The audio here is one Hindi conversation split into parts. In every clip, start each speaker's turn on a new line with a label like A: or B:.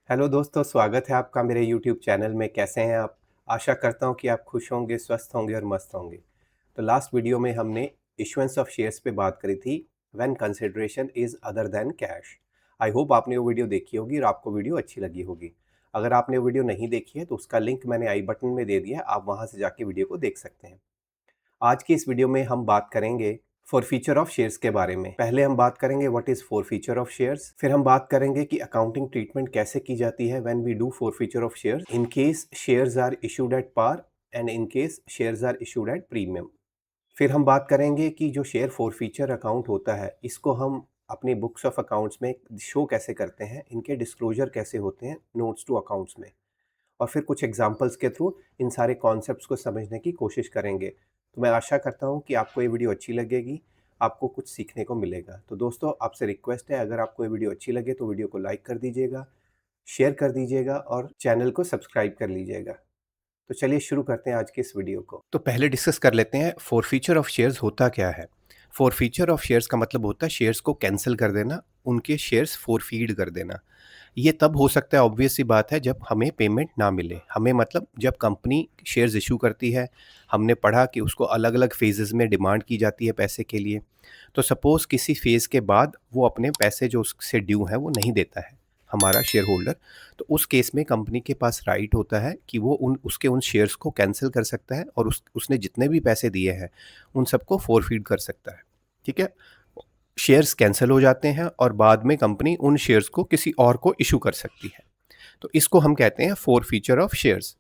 A: हेलो दोस्तों, स्वागत है आपका मेरे यूट्यूब चैनल में। कैसे हैं आप? आशा करता हूं कि आप खुश होंगे, स्वस्थ होंगे और मस्त होंगे। तो लास्ट वीडियो में हमने इश्यूएंस ऑफ शेयर्स पे बात करी थी, when consideration is other than cash. I hope आपने वो वीडियो देखी होगी और आपको वीडियो अच्छी लगी होगी। अगर आपने वो वीडियो नहीं देखी है तो उसका लिंक मैंने आई बटन में दे दिया है, आप वहां से जाके वीडियो को देख सकते हैं। आज की इस वीडियो में हम बात करेंगे फॉरफीचर ऑफ शेयर्स के बारे में। पहले हम बात करेंगे what is forfeiture of shares, फिर हम बात करेंगे कि अकाउंटिंग ट्रीटमेंट कैसे की जाती है when we do forfeiture of shares in case shares are issued at par and in case shares are issued at premium. फिर हम बात करेंगे कि जो शेयर फॉरफीचर अकाउंट होता है इसको हम अपनी बुक्स ऑफ अकाउंट्स में शो कैसे करते हैं, इनके डिस्क्लोजर कैसे होते हैं नोट्स टू अकाउंट्स में। और फिर कुछ एग्जांपल्स के थ्रू इन सारे कॉन्सेप्ट्स को समझने की कोशिश करेंगे। तो मैं आशा करता हूँ कि आपको ये वीडियो अच्छी लगेगी, आपको कुछ सीखने को मिलेगा। तो दोस्तों, आपसे रिक्वेस्ट है, अगर आपको ये वीडियो अच्छी लगे तो वीडियो को लाइक कर दीजिएगा, शेयर कर दीजिएगा और चैनल को सब्सक्राइब कर लीजिएगा। तो चलिए शुरू करते हैं आज की इस वीडियो को। तो पहले डिस्कस कर लेते हैं फॉरफीचर ऑफ शेयर्स होता क्या है। फॉरफीचर ऑफ शेयर्स का मतलब होता है शेयर्स को कैंसिल कर देना, उनके शेयर्स फॉरफीड कर देना। ये तब हो सकता है, ऑब्वियस सी बात है, जब हमें पेमेंट ना मिले। हमें मतलब जब कंपनी शेयर्स इशू करती है, हमने पढ़ा कि उसको अलग अलग फेजेस में डिमांड की जाती है पैसे के लिए। तो सपोज़ किसी फेज़ के बाद वो अपने पैसे जो उससे ड्यू है वो नहीं देता है, हमारा शेयर होल्डर। तो उस केस में कंपनी के पास राइट होता है कि वो उन शेयर्स को कैंसिल कर सकता है और उसने जितने भी पैसे दिए हैं उन सबको फोरफीड कर सकता है। ठीक है, शेयर्स कैंसिल हो जाते हैं और बाद में कंपनी उन शेयर्स को किसी और को इशू कर सकती है। तो इसको हम कहते हैं forfeiture of shares.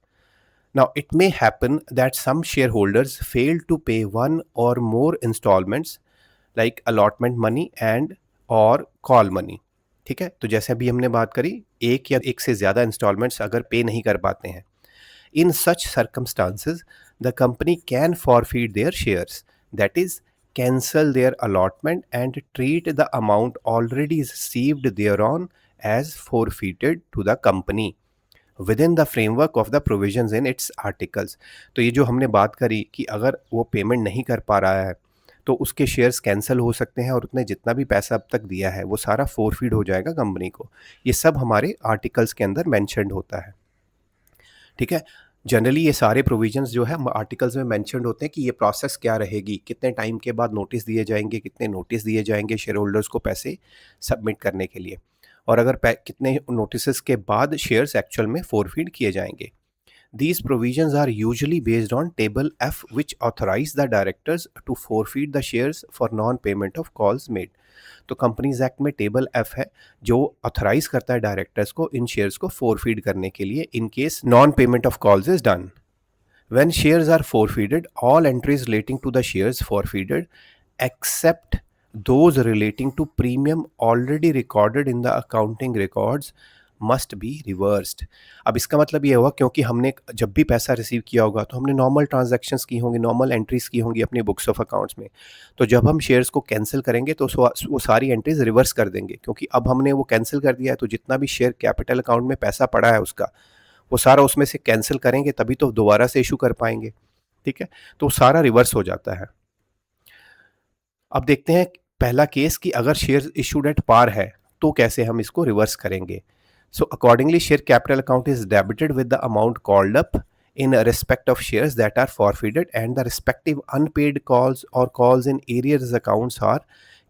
A: Now it may happen that some share holders fail to pay one or more instalments like allotment money and or call money. ठीक है, तो जैसे अभी हमने बात करी, एक या एक से ज़्यादा इंस्टॉलमेंट्स अगर पे नहीं कर पाते हैं, in such circumstances the company can forfeit their shares, that is cancel their allotment and treat the amount already received thereon as forfeited to the company within the framework of the provisions in its articles। तो ये जो हमने बात करी कि अगर वो पेमेंट नहीं कर पा रहा है तो उसके शेयर्स कैंसिल हो सकते हैं और उसने जितना भी पैसा अब तक दिया है वो सारा फोरफीड हो जाएगा कंपनी को। ये सब हमारे आर्टिकल्स के अंदर मैंशनड होता है। ठीक है, जनरली ये सारे प्रोविजंस जो है आर्टिकल्स में मेंशन्ड होते हैं कि ये प्रोसेस क्या रहेगी, कितने टाइम के बाद नोटिस दिए जाएंगे, कितने नोटिस दिए जाएंगे शेयर होल्डर्स को पैसे सबमिट करने के लिए, और अगर कितने नोटिस के बाद शेयर्स एक्चुअल में फोरफीड किए जाएंगे। These provisions are usually based on Table F, which authorize the directors to forfeit the shares for non-payment of calls made। तो कंपनीज एक्ट में टेबल एफ है जो ऑथराइज करता है डायरेक्टर्स को इन शेयर्स को फोरफीड करने के लिए in case non payment of calls is done. When shares are forfeited, all entries relating to the shares forfeited, except those relating to premium already recorded in the accounting records, must be reversed. अब इसका मतलब ये हुआ, क्योंकि हमने जब भी पैसा रिसीव किया होगा तो हमने नॉर्मल ट्रांजैक्शंस की होंगी, नॉर्मल एंट्रीज की होंगी अपनी बुक्स ऑफ अकाउंट्स में। तो जब हम शेयर्स को कैंसिल करेंगे तो वो सारी एंट्रीज रिवर्स कर देंगे, क्योंकि अब हमने वो कैंसिल कर दिया है तो जितना भी शेयर कैपिटल अकाउंट में पैसा पड़ा है उसका वो सारा उसमें से कैंसिल करेंगे, तभी तो दोबारा से इशू कर पाएंगे। ठीक है, तो सारा रिवर्स हो जाता है। अब देखते हैं पहला केस कि अगर शेयर इशूड एट पार है तो कैसे हम इसको रिवर्स करेंगे। So accordingly share capital account is debited with the amount called up in respect of shares that are forfeited, and the respective unpaid calls or calls in arrears accounts are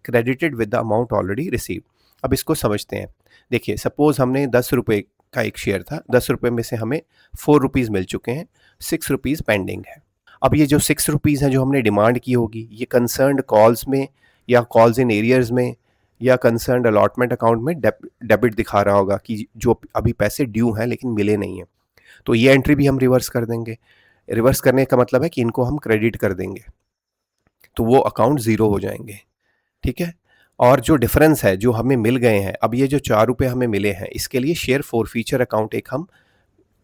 A: credited with the amount already received। अब इसको समझते हैं। देखिए, सपोज हमने 10 रुपये का एक शेयर था, 10 रुपये में से हमें 4 रुपीज़ मिल चुके हैं, 6 रुपीज़ पेंडिंग है। अब ये जो 6 रुपीज़ हैं जो हमने डिमांड की होगी, ये कंसर्न्ड कॉल्स में या कॉल्स इन एरियर्स में या कंसर्न्ड अलॉटमेंट अकाउंट में डेबिट दिखा रहा होगा कि जो अभी पैसे ड्यू हैं लेकिन मिले नहीं हैं। तो ये एंट्री भी हम रिवर्स कर देंगे। रिवर्स करने का मतलब है कि इनको हम क्रेडिट कर देंगे, तो वो अकाउंट ज़ीरो हो जाएंगे। ठीक है, और जो डिफरेंस है जो हमें मिल गए हैं, अब ये जो 4 रुपये हमें मिले हैं इसके लिए शेयर फॉरफीचर अकाउंट एक हम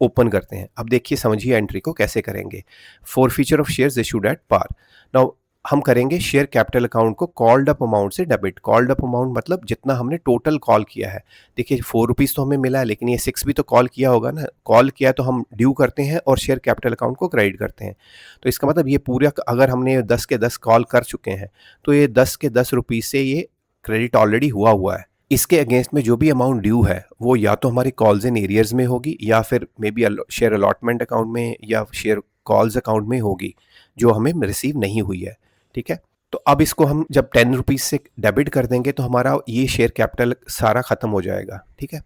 A: ओपन करते हैं। अब देखिए, समझिए एंट्री को कैसे करेंगे। Forfeiture of shares issued at par. Now हम करेंगे शेयर कैपिटल अकाउंट को कॉल्ड अप अमाउंट से डेबिट। कॉल्ड अप अमाउंट मतलब जितना हमने टोटल कॉल किया है। देखिए, 4 रुपीज़ तो हमें मिला है लेकिन ये 6 भी तो कॉल किया होगा ना। कॉल किया तो हम ड्यू करते हैं और शेयर कैपिटल अकाउंट को क्रेडिट करते हैं। तो इसका मतलब ये पूरा, अगर हमने 10 के 10 कॉल कर चुके हैं तो ये 10 के 10 रुपीज़ से ये क्रेडिट ऑलरेडी हुआ है। इसके अगेंस्ट में जो भी अमाउंट ड्यू है वो या तो हमारी कॉल्स इन एरियर्स में होगी या फिर may be share allotment account में या शेयर कॉल्स अकाउंट में होगी जो हमें रिसीव नहीं हुई है। ठीक है, तो अब इसको हम जब 10 रुपीज़ से डेबिट कर देंगे तो हमारा ये शेयर कैपिटल सारा ख़त्म हो जाएगा। ठीक है,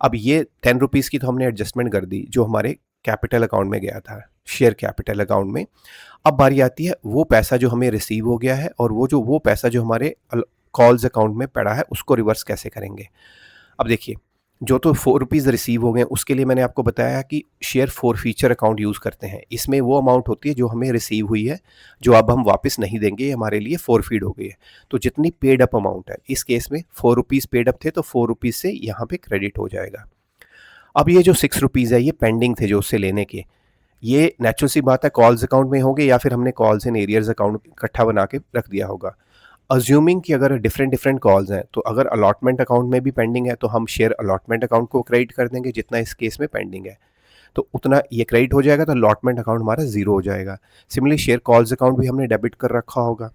A: अब ये 10 रुपीज़ की तो हमने एडजस्टमेंट कर दी जो हमारे कैपिटल अकाउंट में गया था, शेयर कैपिटल अकाउंट में। अब बारी आती है वो पैसा जो हमें रिसीव हो गया है और वो पैसा जो हमारे कॉल्स अकाउंट में पड़ा है उसको रिवर्स कैसे करेंगे। अब देखिए, जो तो 4 रुपीज़ रिसीव हो गए उसके लिए मैंने आपको बताया कि share for feature account use करते हैं। इसमें वो अमाउंट होती है जो हमें रिसीव हुई है, जो अब हम वापस नहीं देंगे, ये हमारे लिए फॉरफीड हो गई है। तो जितनी पेड अप अमाउंट है, इस केस में 4 रुपीज़ पेड अप थे तो 4 रुपीज़ से यहाँ पे क्रेडिट हो जाएगा। अब ये जो 6 रुपीज़ है ये पेंडिंग थे जो उससे लेने के, ये नेचुरल सी बात है कॉल्स अकाउंट में होंगे या फिर हमने कॉल्स इन एरियर्स अकाउंट इकट्ठा बना के रख दिया होगा। अज्यूमिंग कि अगर डिफरेंट डिफरेंट कॉल्स हैं तो अगर अलॉटमेंट अकाउंट में भी पेंडिंग है तो हम शेयर अलॉटमेंट अकाउंट को क्रेडिट कर देंगे, जितना इस केस में पेंडिंग है तो उतना ये क्रेडिट हो जाएगा, तो अलॉटमेंट अकाउंट हमारा जीरो हो जाएगा। सिमिलरली शेयर कॉल्स अकाउंट भी हमने डेबिट कर रखा होगा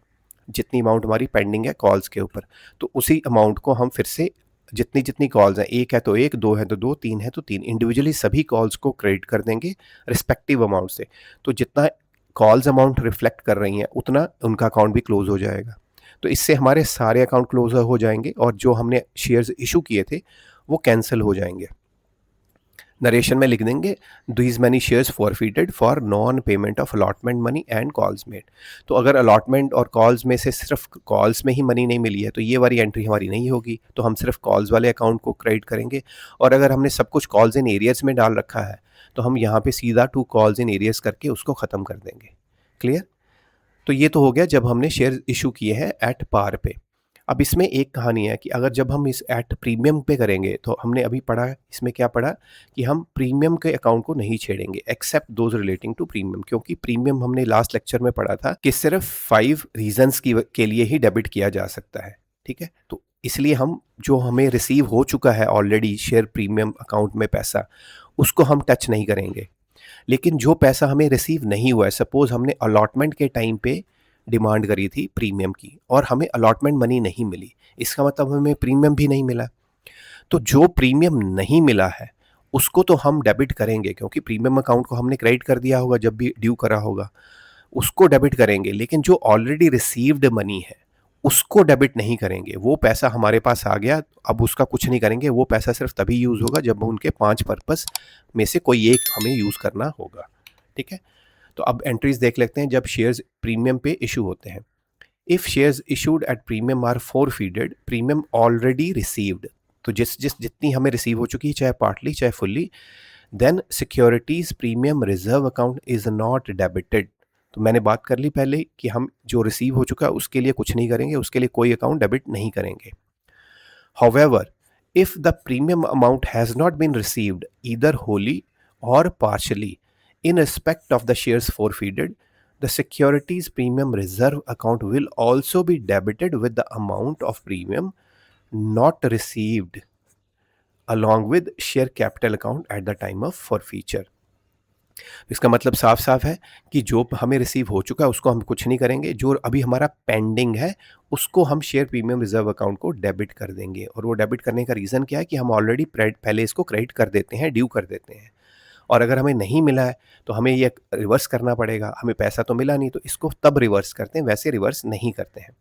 A: जितनी अमाउंट हमारी पेंडिंग है कॉल्स के ऊपर, तो उसी अमाउंट को हम फिर से जितनी जितनी कॉल्स हैं, एक है तो एक, दो है तो दो, तीन है तो तीन, इंडिविजुअली सभी कॉल्स को क्रेडिट कर देंगे रिस्पेक्टिव अमाउंट से। तो जितना कॉल्स अमाउंट रिफ्लेक्ट कर रही हैं उतना उनका अकाउंट भी क्लोज हो जाएगा। तो इससे हमारे सारे अकाउंट क्लोज हो जाएंगे और जो हमने शेयर्स इशू किए थे वो कैंसिल हो जाएंगे। नरेशन में लिख देंगे these many shares forfeited for non payment of allotment money and calls made. तो अगर अलॉटमेंट और कॉल्स में से सिर्फ कॉल्स में ही मनी नहीं मिली है तो ये वाली एंट्री हमारी नहीं होगी, तो हम सिर्फ कॉल्स वाले अकाउंट को क्रेडिट करेंगे। और अगर हमने सब कुछ कॉल्स इन एरियर्स में डाल रखा है तो हम यहाँ पे सीधा टू कॉल्स इन एरियर्स करके उसको ख़त्म कर देंगे। क्लियर? तो ये तो हो गया जब हमने शेयर इशू किए हैं एट पार पे। अब इसमें एक कहानी है कि अगर जब हम इस एट प्रीमियम पे करेंगे तो हमने अभी पढ़ा, इसमें क्या पढ़ा कि हम प्रीमियम के अकाउंट को नहीं छेड़ेंगे except those relating to premium, क्योंकि प्रीमियम हमने लास्ट लेक्चर में पढ़ा था कि सिर्फ 5 रीजंस के लिए ही डेबिट किया जा सकता है। ठीक है, तो इसलिए हम जो हमें रिसीव हो चुका है ऑलरेडी शेयर प्रीमियम अकाउंट में पैसा, उसको हम टच नहीं करेंगे। लेकिन जो पैसा हमें रिसीव नहीं हुआ है, सपोज हमने अलॉटमेंट के टाइम पे डिमांड करी थी प्रीमियम की और हमें अलॉटमेंट मनी नहीं मिली, इसका मतलब हमें प्रीमियम भी नहीं मिला। तो जो प्रीमियम नहीं मिला है उसको तो हम डेबिट करेंगे क्योंकि प्रीमियम अकाउंट को हमने क्रेडिट कर दिया होगा जब भी ड्यू करा होगा, उसको डेबिट करेंगे। लेकिन जो ऑलरेडी रिसीव्ड मनी है उसको डेबिट नहीं करेंगे। वो पैसा हमारे पास आ गया, अब उसका कुछ नहीं करेंगे, वो पैसा सिर्फ तभी यूज़ होगा जब उनके 5 पर्पस में से कोई एक हमें यूज़ करना होगा। ठीक है, तो अब एंट्रीज देख लेते हैं जब शेयर्स प्रीमियम पे इशू होते हैं। If shares issued at premium are forfeited premium already received, तो जितनी हमें रिसीव हो चुकी है चाहे पार्टली चाहे fully, then securities premium reserve account is not debited. तो मैंने बात कर ली पहले कि हम जो रिसीव हो चुका है उसके लिए कुछ नहीं करेंगे, उसके लिए कोई अकाउंट डेबिट नहीं करेंगे। However, if the premium amount has not been received either wholly or partially in respect of the shares forfeited, the securities premium reserve account will also be debited with the amount of premium not received along with share capital account at the time of forfeiture. इसका मतलब साफ साफ है कि जो हमें रिसीव हो चुका है उसको हम कुछ नहीं करेंगे, जो अभी हमारा पेंडिंग है उसको हम शेयर प्रीमियम रिजर्व अकाउंट को डेबिट कर देंगे। और वो डेबिट करने का रीज़न क्या है कि हम ऑलरेडी पहले इसको क्रेडिट कर देते हैं, ड्यू कर देते हैं। और अगर हमें नहीं मिला है तो हमें ये रिवर्स करना पड़ेगा, हमें पैसा तो मिला नहीं तो इसको तब रिवर्स करते हैं, वैसे रिवर्स नहीं करते हैं।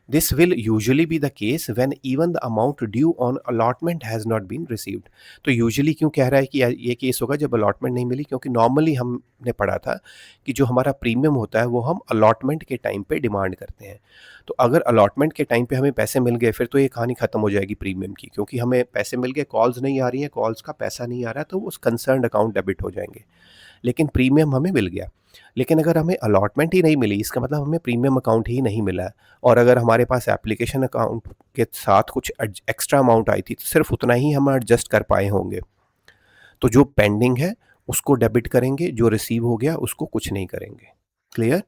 A: This will usually be the case when even the amount due on allotment has not been received. तो usually क्यों कह रहा है कि ये केस होगा जब allotment नहीं मिली, क्योंकि normally हमने पढ़ा था कि जो हमारा प्रीमियम होता है वो हम allotment के टाइम पे डिमांड करते हैं। तो अगर allotment के टाइम पे हमें पैसे मिल गए फिर तो ये कहानी ख़त्म हो जाएगी प्रीमियम की, क्योंकि हमें पैसे मिल गए, कॉल्स नहीं आ रही हैं, कॉल्स का पैसा नहीं आ रहा है, तो उस कंसर्न्ड अकाउंट डेबिट हो जाएंगे। लेकिन प्रीमियम हमें मिल गया। लेकिन अगर हमें अलॉटमेंट ही नहीं मिली, इसका मतलब हमें प्रीमियम अकाउंट ही नहीं मिला है। और अगर हमारे पास एप्लीकेशन अकाउंट के साथ कुछ एक्स्ट्रा अमाउंट आई थी तो सिर्फ उतना ही हम एडजस्ट कर पाए होंगे। तो जो पेंडिंग है उसको डेबिट करेंगे, जो रिसीव हो गया उसको कुछ नहीं करेंगे। Clear?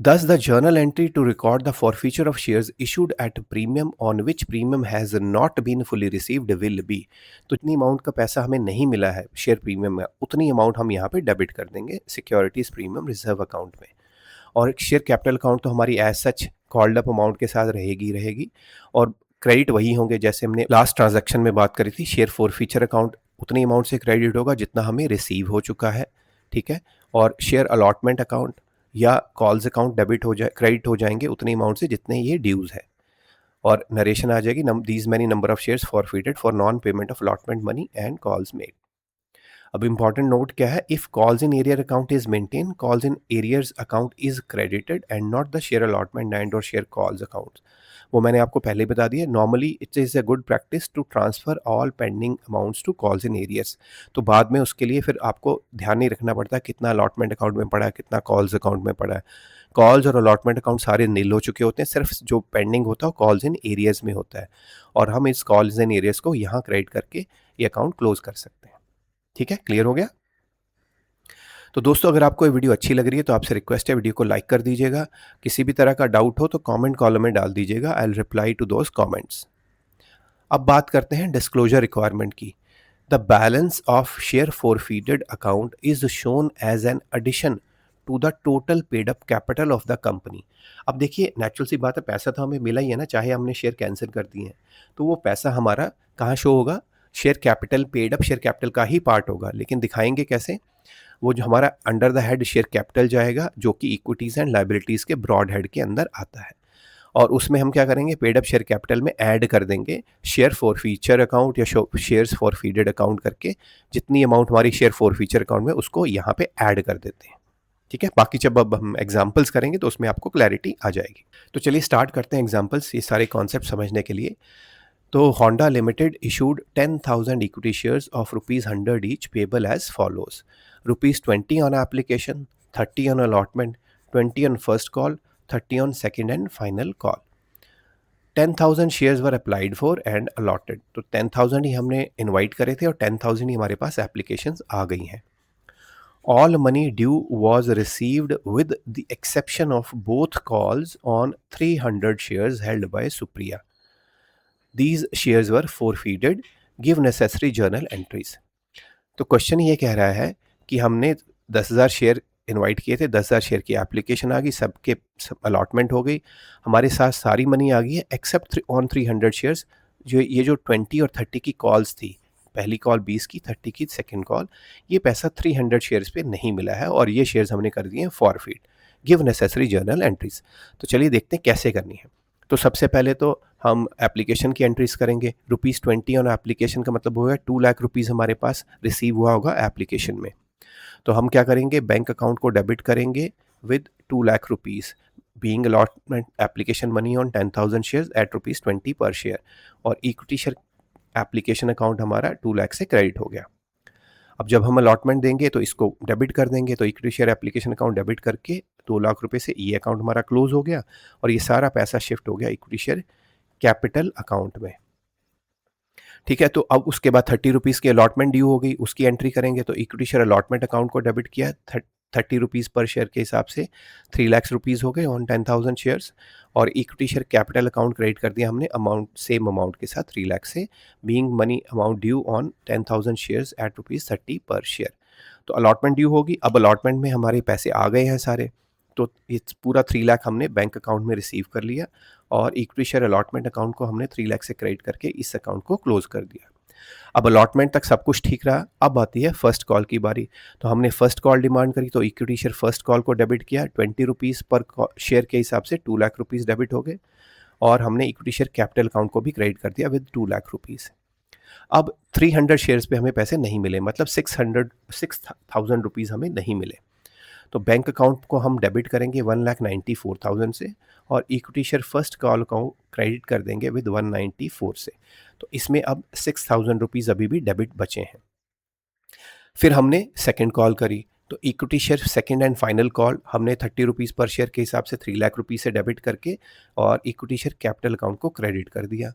A: Thus, the journal entry to record the forfeiture of shares issued at premium on which premium has not been fully received will be, तो इतनी अमाउंट का पैसा हमें नहीं मिला है शेयर प्रीमियम में, उतनी अमाउंट हम यहाँ पे डेबिट कर देंगे सिक्योरिटीज प्रीमियम रिजर्व अकाउंट में। और शेयर कैपिटल अकाउंट तो हमारी as such called up amount के साथ रहेगी। और क्रेडिट वही होंगे जैसे हमने लास्ट ट्रांजैक्शन में बात करी थी, शेयर फॉर फीचर अकाउंट उतनी अमाउंट से क्रेडिट होगा जितना हमें रिसीव हो चुका है, ठीक है। और शेयर अलॉटमेंट अकाउंट या कॉल्स अकाउंट डेबिट हो जाए, क्रेडिट हो जाएंगे उतनी अमाउंट से जितने ये ड्यूज़ है। और नरेशन आ जाएगी, these many number of shares forfeited for non payment of allotment money and calls made. अब इंपॉर्टेंट नोट क्या है, if calls in arrear account is maintain, calls in arrears account is credited and not the share allotment and और शेयर कॉल्स अकाउंट। वो मैंने आपको पहले बता दिया। Normally it is a good practice to transfer all pending amounts to calls in arrears. तो बाद में उसके लिए फिर आपको ध्यान नहीं रखना पड़ता कितना अलॉटमेंट अकाउंट में पड़ा है, कितना कॉल्स अकाउंट में पड़ा है। कॉल्स और अलॉटमेंट अकाउंट सारे नील हो चुके होते हैं, सिर्फ जो पेंडिंग होता है कॉल्स इन एरियर्स में होता है, और हम इस कॉल्स इन एरियर्स को यहाँ क्रेडिट करके ये अकाउंट क्लोज कर सकते हैं। ठीक है, क्लियर हो गया। तो दोस्तों, अगर आपको ये वीडियो अच्छी लग रही है तो आपसे रिक्वेस्ट है वीडियो को लाइक कर दीजिएगा। किसी भी तरह का डाउट हो तो कमेंट कॉलम में डाल दीजिएगा, I will reply to those comments. अब बात करते हैं डिस्क्लोजर रिक्वायरमेंट की। The balance of share forfeited account is shown as an addition to the total paid up capital of the company. अब देखिए, नेचुरल सी बात है, पैसा तो हमें मिला ही है ना, चाहे हमने शेयर कैंसिल कर दिए हैं, तो वो पैसा हमारा कहाँ शो होगा, share capital, paid up share capital का ही पार्ट होगा। लेकिन दिखाएंगे कैसे, वो जो हमारा under the head share capital जाएगा, जो कि इक्विटीज़ एंड लाइबिलिटीज़ के ब्रॉड हेड के अंदर आता है, और उसमें हम क्या करेंगे, पेड अप शेयर कैपिटल में ऐड कर देंगे शेयर फॉर फीचर अकाउंट या शेयर्स फॉर फीडेड अकाउंट करके, जितनी अमाउंट हमारी शेयर फॉर फीचर अकाउंट में उसको यहाँ पे ऐड कर देते हैं। ठीक है, बाकी जब अब हम एग्जाम्पल्स करेंगे तो उसमें आपको क्लैरिटी आ जाएगी। तो चलिए स्टार्ट करते हैं एग्जाम्पल्स, ये सारे कॉन्सेप्ट समझने के लिए। तो Honda limited issued 10,000 equity shares of ₹100 each payable as follows: ₹20 on application, 30 on allotment, 20 on first call, 30 on second and final call. 10,000 shares were applied for and allotted. तो 10,000 ही हमने इन्वाइट करे थे और 10,000 ही हमारे पास एप्लीकेशंस आ गई हैं। All money due was received with the exception of both calls on 300 shares held by Supriya. These shares were forfeited. Give necessary journal entries. तो क्वेश्चन ये कह रहा है कि हमने 10,000 शेयर इनवाइट किए थे, 10,000 शेयर की एप्लीकेशन आ गई, सबके सब अलॉटमेंट हो गई, हमारे साथ सारी मनी आ गई है एक्सेप्ट ऑन 300 शेयर्स। जो ये जो 20 और 30 की कॉल्स थी, पहली कॉल 20 की, 30 की सेकंड कॉल, ये पैसा 300 शेयर्स पे नहीं मिला है और ये शेयर्स हमने कर दिए हैं forfeit. Give necessary journal entries. तो चलिए देखते हैं कैसे करनी है। तो सबसे पहले तो हम एप्लीकेशन की एंट्रीज करेंगे। ₹20 ऑन एप्लीकेशन का मतलब होगा 2 लाख रुपीज़ हमारे पास रिसीव हुआ होगा एप्लीकेशन में। तो हम क्या करेंगे, बैंक अकाउंट को डेबिट करेंगे with 2 lakh rupees being allotment application money on 10,000 shares at ₹20 पर शेयर, और इक्विटी शेयर एप्लीकेशन अकाउंट हमारा 2 लाख से क्रेडिट हो गया। अब जब हम अलॉटमेंट देंगे तो इसको डेबिट कर देंगे, तो equity share application account debit करके 2 लाख रुपए से ये अकाउंट हमारा क्लोज हो गया और ये सारा पैसा शिफ्ट हो गया इक्विटी शेयर कैपिटल अकाउंट में। ठीक है, तो अब उसके बाद 30 रुपीज़ की अलॉटमेंट ड्यू हो गई, उसकी एंट्री करेंगे। तो इक्विटी शेयर अलॉटमेंट अकाउंट को डेबिट किया 30 रुपीज़ पर शेयर के हिसाब से 3 लाख रुपीज़ हो गए ऑन 10,000 शेयर्स, और equity share capital account credit कर दिया हमने अमाउंट, सेम अमाउंट के साथ 3 लाख से, being money amount due on 10,000 shares at ₹30 पर शेयर। तो अलॉटमेंट ड्यू होगी। अब अलॉटमेंट में हमारे पैसे आ गए हैं सारे, तो ये पूरा 3 लाख हमने बैंक अकाउंट में रिसीव कर लिया और इक्विटी शेयर अलॉटमेंट अकाउंट को हमने 3 लाख से क्रेडिट करके इस अकाउंट को क्लोज कर दिया। अब अलॉटमेंट तक सब कुछ ठीक रहा, अब आती है फर्स्ट कॉल की बारी। तो हमने फर्स्ट कॉल डिमांड करी, तो इक्विटी शेयर फर्स्ट कॉल को डेबिट किया 20 रुपीज़ पर शेयर के हिसाब से 2 लाख रुपीज़ डेबिट हो गए, और हमने इक्विटी शेयर कैपिटल अकाउंट को भी क्रेडिट कर दिया विद 2 लाख रुपीज़। अब 300 शेयर्स पे हमें पैसे नहीं मिले, मतलब 6,000 रुपीज़ हमें नहीं मिले। तो बैंक अकाउंट को हम डेबिट करेंगे 1,94,000 से, और इक्विटी शेयर फर्स्ट कॉल को क्रेडिट कर देंगे विद 194 से। तो इसमें अब 6,000 रुपीज़ अभी भी डेबिट बचे हैं। फिर हमने सेकंड कॉल करी, तो equity share second and final call हमने 30 रुपीज़ पर शेयर के हिसाब से 3 लाख रुपीज़ से डेबिट करके और इक्विटी शेयर कैपिटल अकाउंट को क्रेडिट कर दिया।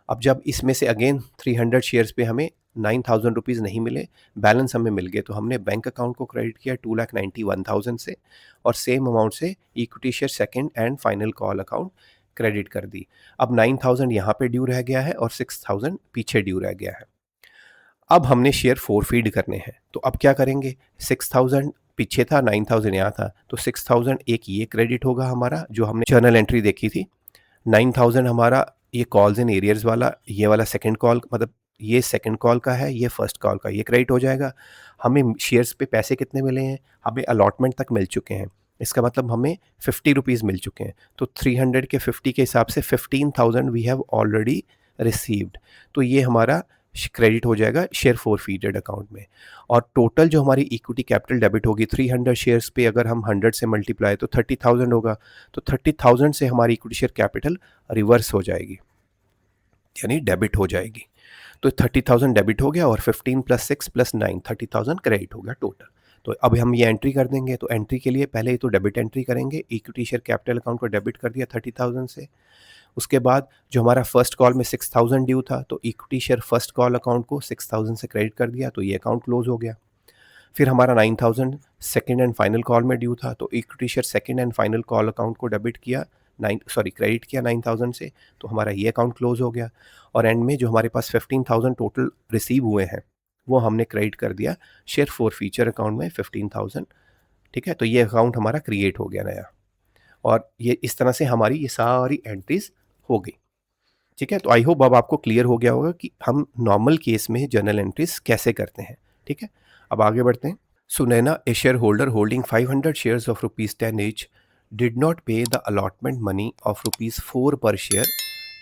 A: अब जब इसमें से अगेन 300 शेयर्स पे हमें 9,000 रुपीज़ नहीं मिले, बैलेंस हमें मिल गए, तो हमने बैंक अकाउंट को क्रेडिट किया 2,91,000 से, और सेम अमाउंट से equity share second and final call account credit कर दी। अब 9,000 यहाँ पे ड्यू रह गया है और 6,000 पीछे ड्यू रह गया है। अब हमने शेयर फॉरफीड करने हैं, तो अब क्या करेंगे, 6,000 पीछे था, 9,000 यहाँ था, तो 6,000 एक ये क्रेडिट होगा हमारा जो हमने जर्नल एंट्री देखी थी, 9,000 हमारा ये कॉल्स इन एरियर्स वाला, ये वाला सेकंड कॉल, मतलब ये सेकंड कॉल का है, ये फर्स्ट कॉल का, ये क्रेडिट हो जाएगा। हमें शेयर्स पे पैसे कितने मिले हैं, हमें अलॉटमेंट तक मिल चुके हैं, इसका मतलब हमें 50 रुपीज़ मिल चुके हैं। तो 300 के 50 के हिसाब से 15,000 वी हैव ऑलरेडी रिसीव्ड। तो ये हमारा क्रेडिट हो जाएगा शेयर फॉरफीटेड अकाउंट में। और टोटल जो हमारी इक्विटी कैपिटल डेबिट होगी 300 शेयर्स पे, अगर हम 100 से मल्टीप्लाई तो 30,000 होगा। तो 30,000 से हमारी इक्विटी शेयर कैपिटल रिवर्स हो जाएगी, यानी डेबिट हो जाएगी। तो 30,000 डेबिट हो गया और 15 + 6 + 9 30,000 क्रेडिट हो गया टोटल। तो अब हम ये एंट्री कर देंगे। तो एंट्री के लिए पहले तो डेबिट एंट्री करेंगे, इक्विटी शेयर कैपिटल अकाउंट को डेबिट कर दिया 30,000 से। उसके बाद जो हमारा फर्स्ट कॉल में 6,000 ड्यू था, तो equity share first call account को 6,000 से क्रेडिट कर दिया, तो ये अकाउंट क्लोज हो गया। फिर हमारा 9,000 सेकेंड एंड फाइनल कॉल में ड्यू था, तो equity share second and final call account को डेबिट किया, क्रेडिट किया 9,000 से, तो हमारा ये अकाउंट क्लोज हो गया। और एंड में जो हमारे पास 15,000 टोटल रिसीव हुए हैं, वो हमने क्रेडिट कर दिया शेयर फॉर फ्यूचर अकाउंट में 15,000। ठीक है, तो ये अकाउंट हमारा क्रिएट हो गया नया। और ये इस तरह से हमारी ये सारी एंट्रीज हो गई। ठीक है, तो आई होप अब आपको क्लियर हो गया होगा कि हम नॉर्मल केस में जर्नल एंट्रीज कैसे करते हैं। ठीक है, अब आगे बढ़ते हैं। Sunaina, a shareholder holding 500 shares of rupees 10 each, did not pay the allotment money of rupees 4 per share,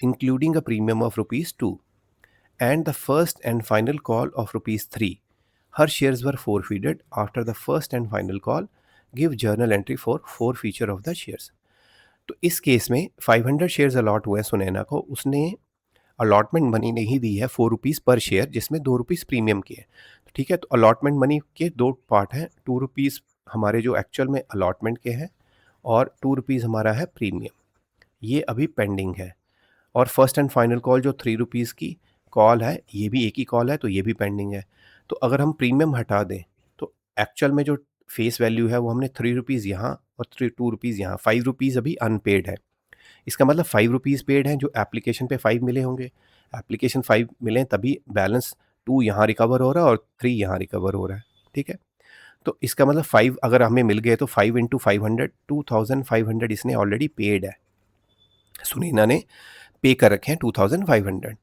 A: including a premium of rupees 2, and the first and final call of rupees 3. Her shares were forfeited after the first and final call. Give journal entry for forfeiture of the shares. तो इस केस में 500 शेयर्स अलॉट हुए हैं सुनैना को, उसने अलॉटमेंट मनी नहीं दी है 4 रुपीज़ पर शेयर, जिसमें 2 रुपीज़ प्रीमियम की है। ठीक है, तो अलॉटमेंट मनी के दो पार्ट हैं, 2 रुपीज़ हमारे जो एक्चुअल में अलॉटमेंट के हैं, और 2 रुपीज़ हमारा है प्रीमियम, ये अभी पेंडिंग है। और फर्स्ट एंड फाइनल कॉल जो 3 रुपीज़ की कॉल है, ये भी एक ही कॉल है, तो ये भी पेंडिंग है। तो अगर हम प्रीमियम हटा दें, तो एक्चुअल में जो फेस वैल्यू है वो हमने 3 रुपीज़ यहाँ और 2 रुपीज़ यहाँ, 5 रुपीज़ अभी अनपेड है। इसका मतलब 5 रुपीज़ पेड हैं, जो एप्लीकेशन पे 5 मिले होंगे, एप्लीकेशन 5 मिले तभी बैलेंस 2 यहाँ रिकवर हो रहा है और 3 यहाँ रिकवर हो रहा है। ठीक है, तो इसका मतलब 5 अगर हमें मिल गए तो 5 × 500 2,500 इसने ऑलरेडी पेड है, सुनीना ने पे कर रखे हैं 2,500।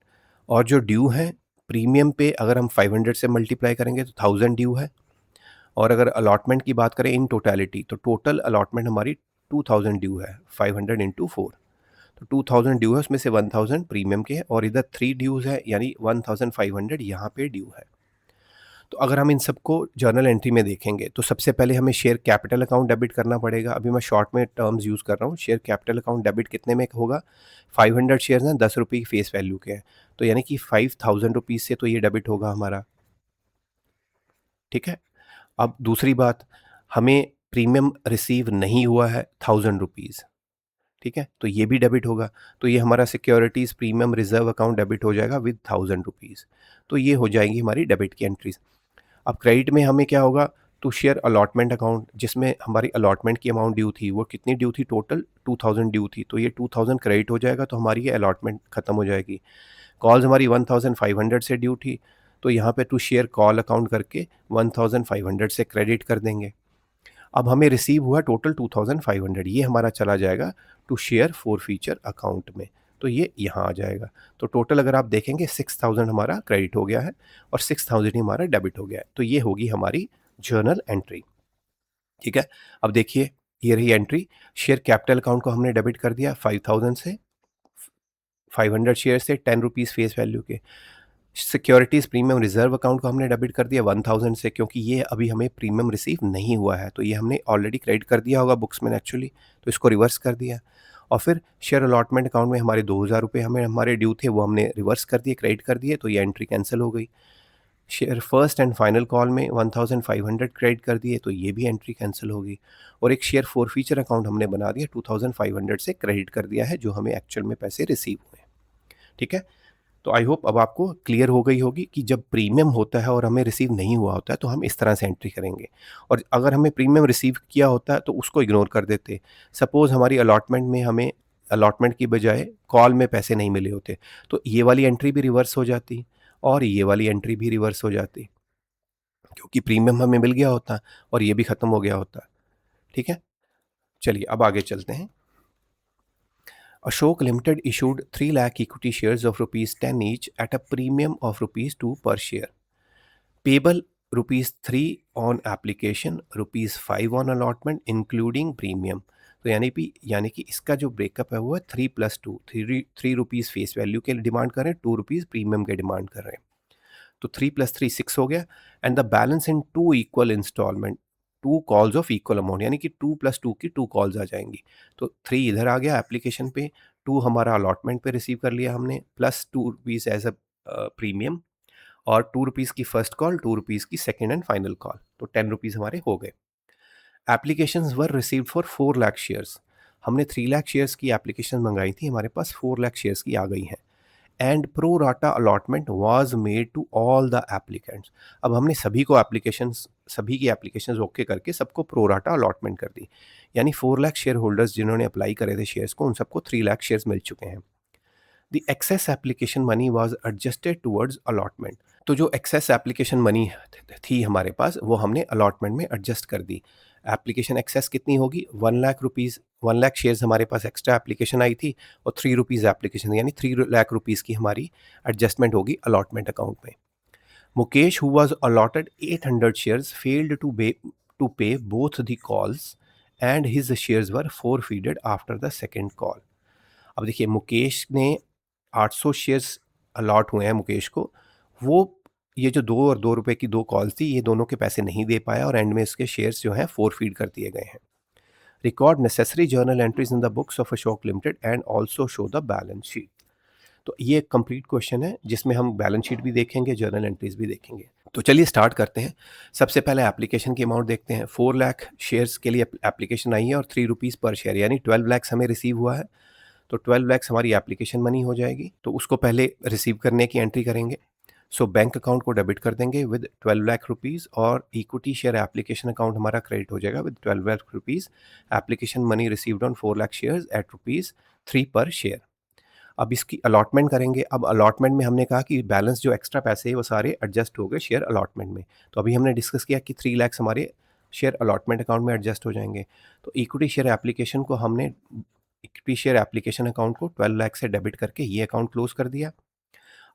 A: और जो ड्यू है प्रीमियम पे, अगर हम 500 से मल्टीप्लाई करेंगे तो 1,000 ड्यू है। और अगर अलॉटमेंट की बात करें इन टोटलिटी, तो टोटल अलॉटमेंट हमारी 2,000 ड्यू है, 500 × 4, तो 2,000 ड्यू है, उसमें से 1,000 प्रीमियम के है, और इधर 3 ड्यूज़ है, यानी 1,500 यहाँ पे ड्यू है। तो अगर हम इन सबको जर्नल एंट्री में देखेंगे, तो सबसे पहले हमें शेयर कैपिटल अकाउंट डेबिट करना पड़ेगा। अभी मैं शॉर्ट में टर्म्स यूज़ कर रहा हूँ। शेयर कैपिटल अकाउंट डेबिट कितने में होगा, 500 शेयर्स हैं, 10 रुपये की फेस वैल्यू के हैं, तो यानी कि 5,000 रुपीज़ से तो ये डेबिट होगा हमारा। ठीक है, अब दूसरी बात, हमें प्रीमियम रिसीव नहीं हुआ है 1,000 रुपीज़। ठीक है, तो ये भी डेबिट होगा, तो ये हमारा securities premium reserve account debit हो जाएगा विद 1,000 रुपीज़। तो ये हो जाएंगी हमारी डेबिट की एंट्रीज। अब क्रेडिट में हमें क्या होगा, टू शेयर अलॉटमेंट अकाउंट, जिसमें हमारी अलॉटमेंट की अमाउंट ड्यू थी, वो कितनी ड्यू थी, टोटल 2,000 ड्यू थी, तो ये 2,000 क्रेडिट हो जाएगा, तो हमारी ये अलॉटमेंट खत्म हो जाएगी। कॉल्स हमारी 1,500 से ड्यू थी, तो यहाँ पे टू शेयर कॉल अकाउंट करके 1,500 से क्रेडिट कर देंगे। अब हमें रिसीव हुआ टोटल 2,500, ये हमारा चला जाएगा to share forfeiture account में, तो ये यहाँ आ जाएगा। तो टोटल अगर आप देखेंगे 6,000 हमारा क्रेडिट हो गया है और 6,000 ही हमारा डेबिट हो गया है, तो ये होगी हमारी जर्नल एंट्री। ठीक है, अब देखिए ये रही एंट्री, शेयर कैपिटल अकाउंट को हमने डेबिट कर दिया 5,000 से, 500 शेयर से 10 रुपीज़ फेस वैल्यू के। सिक्योरिटीज़ प्रीमियम रिजर्व अकाउंट को हमने डेबिट कर दिया 1,000 से, क्योंकि ये अभी हमें प्रीमियम रिसीव नहीं हुआ है, तो ये हमने ऑलरेडी क्रेडिट कर दिया होगा बुक्स में एक्चुअली, तो इसको रिवर्स कर दिया। और फिर शेयर अलॉटमेंट अकाउंट में हमारे 2,000 रुपये हमें हमारे ड्यू थे, वो हमने रिवर्स कर दिए, क्रेडिट कर दिए, तो ये एंट्री कैंसिल हो गई। Share first and final call में 1,500 क्रेडिट कर दिए, तो ये भी एंट्री कैंसिल होगी। और एक शेयर फॉर फ्यूचर अकाउंट हमने बना दिया, 2,500 से क्रेडिट कर दिया है, जो हमें एक्चुअल में पैसे रिसीव हुए। ठीक है, तो आई होप अब आपको क्लियर हो गई होगी कि जब प्रीमियम होता है और हमें रिसीव नहीं हुआ होता है, तो हम इस तरह से एंट्री करेंगे। और अगर हमें प्रीमियम रिसीव किया होता है तो उसको इग्नोर कर देते। सपोज़ हमारी अलॉटमेंट में हमें अलॉटमेंट की बजाय कॉल में पैसे नहीं मिले होते, तो ये वाली एंट्री भी रिवर्स हो जाती और ये वाली एंट्री भी रिवर्स हो जाती, क्योंकि प्रीमियम हमें मिल गया होता और ये भी ख़त्म हो गया होता। ठीक है, चलिए अब आगे चलते हैं। Ashok Limited issued 3 lakh equity shares of rupees 10 each at a premium of rupees 2 per share. Payable rupees 3 on application, rupees 5 on allotment including premium. तो यानी कि इसका जो ब्रेकअप है वो है 3+2, थ्री रुपीज़ फेस वैल्यू के डिमांड कर रहे हैं, 2 रुपीज़ प्रीमियम के डिमांड कर रहे हैं. तो 3+3 6 हो गया and the balance in 2 equal installment, 2 calls of equal amount, यानी कि 2+2 की 2 कॉल्स आ जाएंगी. तो 3 इधर आ गया एप्लीकेशन पे, 2 हमारा अलॉटमेंट पे रिसीव कर लिया हमने, plus 2 rupees as a premium, और 2 रुपीज़ की फर्स्ट कॉल, 2 रुपीज़ की सेकेंड एंड फाइनल कॉल, तो 10 रुपीज़ हमारे हो गए. Applications were received for 4 lakh shares. हमने 3 लाख शेयर्स की एप्लीकेशन मंगाई थी, हमारे पास 4 लाख शेयर्स की आ गई हैं. And pro rata allotment was made to all the applicants. अब हमने सभी की एप्लीकेशंस ओके करके सबको प्रो राटा अलॉटमेंट कर दी, यानी 4 लाख शेयर होल्डर्स जिन्होंने अप्लाई करे थे शेयर्स को, उन सबको 3 लाख शेयर्स मिल चुके हैं. The excess application money was adjusted towards allotment. तो जो एक्सेस एप्लीकेशन मनी थी हमारे पास, वो हमने अलॉटमेंट में एडजस्ट कर दी. एप्लीकेशन एक्सेस कितनी होगी, 1 लाख रुपीज़, 1 लाख शेयर्स हमारे पास एक्स्ट्रा एप्लीकेशन आई थी, और 3 रुपीज़ एप्लीकेशन, यानी 3 लाख रुपीज़ की हमारी एडजस्टमेंट होगी अलॉटमेंट अकाउंट में. Mukesh who was allotted 800 shares failed to pay both the calls and his shares were forfeited after the second call. अब देखिए, मुकेश ने 800 शेयर्स अलॉट हुए हैं मुकेश को, वो ये जो 2 और 2 रुपए की 2 कॉल्स थी, ये दोनों के पैसे नहीं दे पाया और एंड में इसके शेयर्स जो हैं फोरफीड कर दिए गए हैं. Record necessary journal entries in the books of Ashok limited and also show the balance sheet. तो ये एक कंप्लीट क्वेश्चन है जिसमें हम बैलेंस शीट भी देखेंगे, जर्नल एंट्रीज भी देखेंगे. तो चलिए स्टार्ट करते हैं. सबसे पहले एप्लीकेशन की अमाउंट देखते हैं. 4 लाख शेयर्स के लिए एप्लीकेशन आई है और 3 रुपीज़ पर शेयर, यानी 12 लैक्स हमें रिसीव हुआ है. तो 12 लैक्स हमारी एप्लीकेशन मनी हो जाएगी, तो उसको पहले रिसीव करने की एंट्री करेंगे. सो बैंक अकाउंट को डेबिट कर देंगे विद 12 लाख रुपीज़, और इक्विटी शेयर एप्लीकेशन अकाउंट हमारा क्रेडिट हो जाएगा with 12 lakh rupees. Application money received on 4 lakh shares at rupees 3 पर शेयर. अब इसकी अलॉटमेंट करेंगे. अब अलॉटमेंट में हमने कहा कि बैलेंस जो एक्स्ट्रा पैसे हैं वो सारे एडजस्ट हो गए शेयर अलॉटमेंट में. तो अभी हमने डिस्कस किया कि 3 लाख हमारे शेयर अलॉटमेंट अकाउंट में एडजस्ट हो जाएंगे. तो इक्विटी शेयर एप्लीकेशन को हमने, इक्विटी शेयर एप्लीकेशन अकाउंट को 12 लाख से डेबिट करके ये अकाउंट क्लोज कर दिया.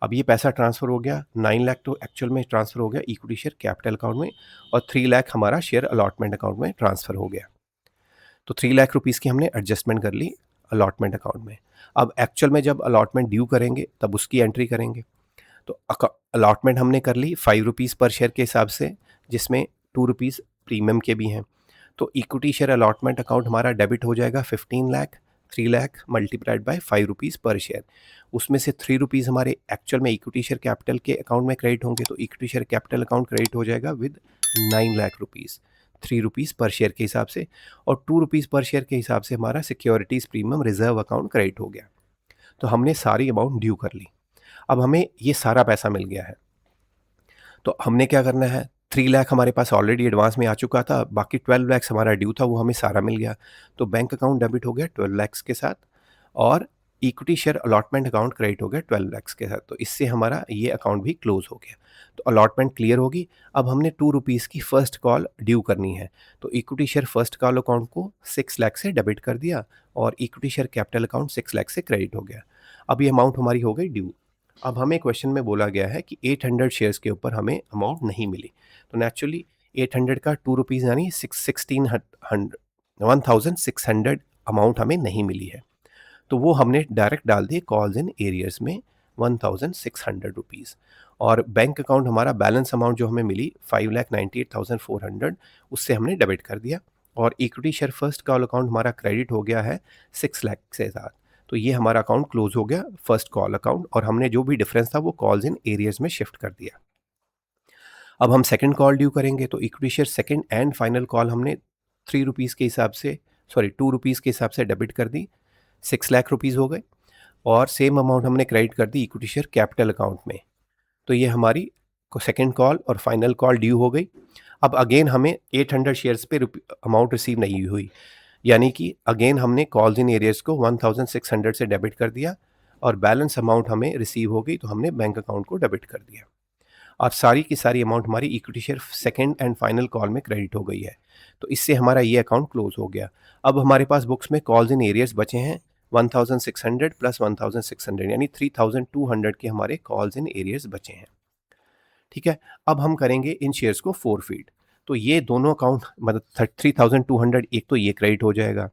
A: अब ये पैसा ट्रांसफ़र हो गया, 9 लाख तो एक्चुअल में ट्रांसफ़र हो गया इक्विटी शेयर कैपिटल अकाउंट में, और 3 लाख हमारा शेयर अलॉटमेंट अकाउंट में ट्रांसफ़र हो गया. तो 3 लाख रुपीज़ की हमने एडजस्टमेंट कर ली अलॉटमेंट अकाउंट में. अब एक्चुअल में जब अलॉटमेंट ड्यू करेंगे तब उसकी एंट्री करेंगे. तो अलॉटमेंट हमने कर ली 5 रुपीज़ पर शेयर के हिसाब से, जिसमें 2 रुपीज़ प्रीमियम के भी हैं. तो इक्विटी शेयर अलॉटमेंट अकाउंट हमारा डेबिट हो जाएगा 15 lakh, 3 lakh multiplied by 5 rupees पर शेयर. उसमें से 3 रुपीज़ हमारे एक्चुअल में इक्विटी शेयर कैपिटल के अकाउंट में क्रेडिट होंगे, तो equity share capital account credit हो जाएगा विद 9 लाख रुपीज़ 3 रुपीज़ पर शेयर के हिसाब से, और 2 रुपीज़ पर शेयर के हिसाब से हमारा securities premium reserve account credit हो गया. तो हमने सारी अमाउंट ड्यू कर ली. अब हमें ये सारा पैसा मिल गया है, तो हमने क्या करना है, 3 लाख हमारे पास ऑलरेडी एडवांस में आ चुका था, बाकी 12 लैक्स हमारा ड्यू था, वो हमें सारा मिल गया. तो बैंक अकाउंट डेबिट हो गया 12 लैक्स के साथ, और equity share allotment account credit हो गया 12 लैक्स के साथ. तो इससे हमारा ये अकाउंट भी क्लोज हो गया. तो अलॉटमेंट क्लियर होगी. अब हमने 2 रुपीज़ की फ़र्स्ट कॉल ड्यू करनी है. तो equity share first call account को 6 लाख से डेबिट कर दिया, और equity share capital account 6 lakh से क्रेडिट हो गया. अब ये अमाउंट हमारी हो गई ड्यू. अब हमें क्वेश्चन में बोला गया है कि 800 शेयर्स के ऊपर हमें अमाउंट नहीं मिली. तो नेचुरली 800 का 2 रुपीज़ यानी 1600 अमाउंट हमें नहीं मिली है. तो वो हमने डायरेक्ट डाल दिए कॉल्स इन एरियर्स में 1600 रुपीज़. और बैंक अकाउंट हमारा बैलेंस अमाउंट जो हमें मिली 5,98,400, उससे हमने डेबिट कर दिया. और equity share first call account हमारा क्रेडिट हो गया है 6 लाख से साथ. तो ये हमारा अकाउंट क्लोज हो गया फर्स्ट कॉल अकाउंट, और हमने जो भी डिफरेंस था वो कॉल्स इन एरियर्स में शिफ्ट कर दिया. अब हम सेकंड कॉल ड्यू करेंगे. तो equity share second and final call हमने 3 रुपीज़ के हिसाब से, 2 रुपीज़ के हिसाब से डेबिट कर दी, 6 लाख रुपीज़ हो गए, और सेम अमाउंट हमने क्रेडिट कर दी इक्विटी शेयर कैपिटल अकाउंट में. तो ये हमारी सेकंड कॉल और फाइनल कॉल ड्यू हो गई. अब अगेन हमें 800 शेयर्स पे अमाउंट रिसीव नहीं हुई, यानी कि अगेन हमने कॉल्स इन एरियर्स को 1600 से डेबिट कर दिया, और बैलेंस अमाउंट हमें रिसीव हो गई, तो हमने बैंक अकाउंट को डेबिट कर दिया. और सारी की सारी अमाउंट हमारी equity share second and final call में क्रेडिट हो गई है. तो इससे हमारा ये अकाउंट क्लोज हो गया. अब हमारे पास बुक्स में कॉल्स इन एरियर्स बचे हैं 1600 प्लस 1600 यानी 3200 के हमारे कॉल्स इन एरियर्स बचे हैं। ठीक है, अब हम करेंगे इन शेयर्स को फोरफीट। तो ये दोनों अकाउंट मतलब 3200, एक तो ये क्रेडिट हो जाएगा,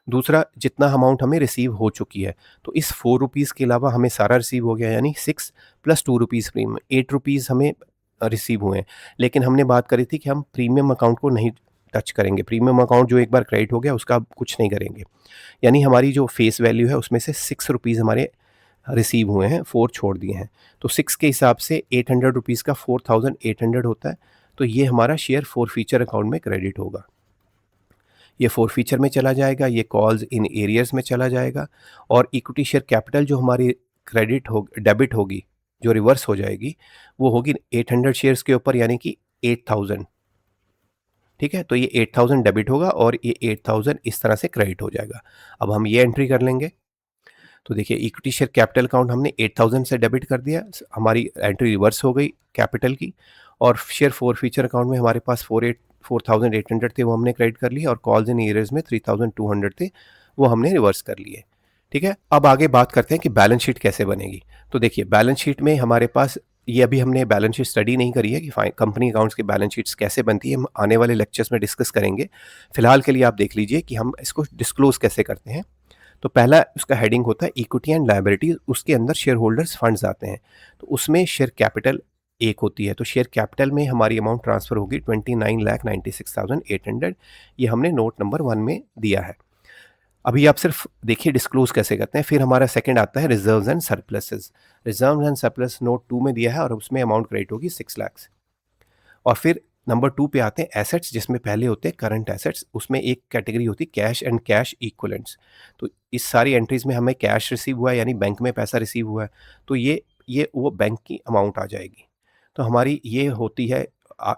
A: दूसरा जितना अमाउंट हमें रिसीव हो चुकी है, तो इस ₹4 के अलावा हमें सारा रिसीव हो गया, यानी 6 प्लस ₹2 प्रीमियम, ₹8 हमें रिसीव हुए हैं। लेकिन हमने बात करी थी कि हम प्रीमियम अकाउंट को नहीं टच करेंगे, प्रीमियम अकाउंट जो एक बार क्रेडिट हो गया उसका अब कुछ नहीं करेंगे। यानी हमारी जो फेस वैल्यू है उसमें से ₹6 हमारे रिसीव हुए हैं, 4 छोड़ दिए हैं। तो 6 के हिसाब से ₹800 का 4800 होता है। तो ये हमारा शेयर फोर फीचर अकाउंट में क्रेडिट होगा। ये फोर फीचर में चला जाएगा, ये कॉल्स इन एरियर्स में चला जाएगा, और इक्विटी शेयर कैपिटल जो हमारी डेबिट होगी, जो रिवर्स हो जाएगी, वो होगी 800 शेयर्स के ऊपर, यानी कि 8000। ठीक है, तो ये 8000 डेबिट होगा और ये 8000 इस तरह से क्रेडिट हो जाएगा। अब हम ये एंट्री कर लेंगे। तो देखिए, इक्विटी शेयर कैपिटल अकाउंट हमने 8000 से डेबिट कर दिया, हमारी एंट्री रिवर्स हो गई कैपिटल की, और शेयर फोर फीचर अकाउंट में हमारे पास 4800 थे, वो हमने क्रेडिट कर लिए, और कॉल्स इन एरियर्स में 3200 थे, वो हमने रिवर्स कर लिए। ठीक है, अब आगे बात करते हैं कि बैलेंस शीट कैसे बनेगी। तो देखिए, बैलेंस शीट में हमारे पास, ये अभी हमने बैलेंस शीट स्टडी नहीं करी है कि कंपनी अकाउंट्स की बैलेंस शीट्स कैसे बनती है, हम आने वाले लेक्चर्स में डिस्कस करेंगे। फिलहाल के लिए आप देख लीजिए कि हम इसको डिस्क्लोज कैसे करते हैं। तो पहला उसका हेडिंग होता है इक्विटी एंड लायबिलिटीज, उसके अंदर शेयर होल्डर्स फंड्स आते हैं। तो उसमें शेयर कैपिटल एक होती है, तो शेयर कैपिटल में हमारी अमाउंट ट्रांसफर होगी 29,96,800। ये हमने नोट नंबर 1 में दिया है। अभी आप सिर्फ देखिए डिस्क्लोज कैसे करते हैं। फिर हमारा सेकंड आता है reserves and surpluses. Reserve and surplus note 2 में दिया है, और उसमें अमाउंट क्रेडिट होगी 6 लाख। और फिर नंबर 2 पे आते हैं एसेट्स, जिसमें पहले होते हैं करंट एसेट्स, उसमें एक कैटेगरी होती है कैश एंड कैश इक्विवेलेंट्स। तो इस सारी एंट्रीज में हमें कैश रिसीव हुआ है, यानी बैंक में पैसा रिसीव हुआ है, तो ये वो बैंक की अमाउंट आ जाएगी। तो हमारी ये होती है